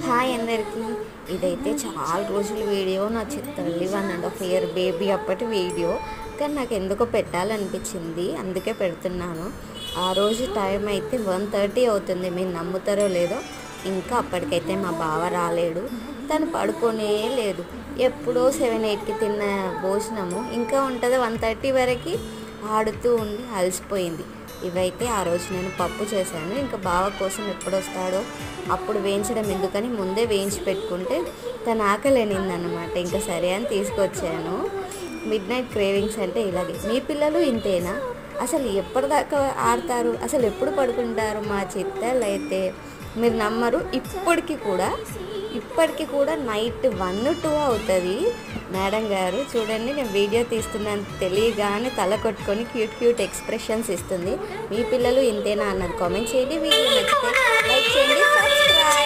Hi అందరికీ. ఇదైతే చాలా రోజుల వీడియో, నా తల్లి 1.5 ఇయర్ బేబీ అప్పటి వీడియో. కానీ నాకు ఎందుకో పెట్టాలనిపించింది, అందుకే పెడుతున్నాను. ఆ రోజు టైం అయితే 1:30 అవుతుంది, మీరు నమ్ముతారో లేదో. ఇంకా అప్పటికైతే మా బావ రాలేడు, తను పడుకోనే లేదు. ఎప్పుడో 7-8కి తిన్న భోజనము ఇంకా ఉంటుంది 1:30 వరకు ఆడుతూ ఉండి అలసిపోయింది. ఇవైతే ఆ రోజు నేను పప్పు చేశాను. ఇంకా బావ కోసం ఎప్పుడు వస్తాడో అప్పుడు వేయించడం ఎందుకని ముందే వేయించి పెట్టుకుంటే తన ఆకలినిందనమాట. ఇంకా సరే అని తీసుకొచ్చాను. మిడ్ నైట్ క్రేవింగ్స్ అంటే ఇలాగే. మీ పిల్లలు ఇంతేనా? అసలు ఎప్పటిదాకా ఆడతారు, అసలు ఎప్పుడు పడుకుంటారు? మా చిత్తలు అయితే మీరు నమ్మరు, ఇప్పటికి కూడా నైట్ 1-2 అవుతుంది. మేడం గారు చూడండి, నేను వీడియో తీస్తున్నాను తెలియగానే తల కొట్టుకొని క్యూట్ ఎక్స్ప్రెషన్స్ ఇస్తుంది. మీ పిల్లలు ఇంతేనా అన్నది కామెంట్ చేయండి. వీడియో నచ్చితే లైక్ చేయండి, సబ్స్క్రైబ్.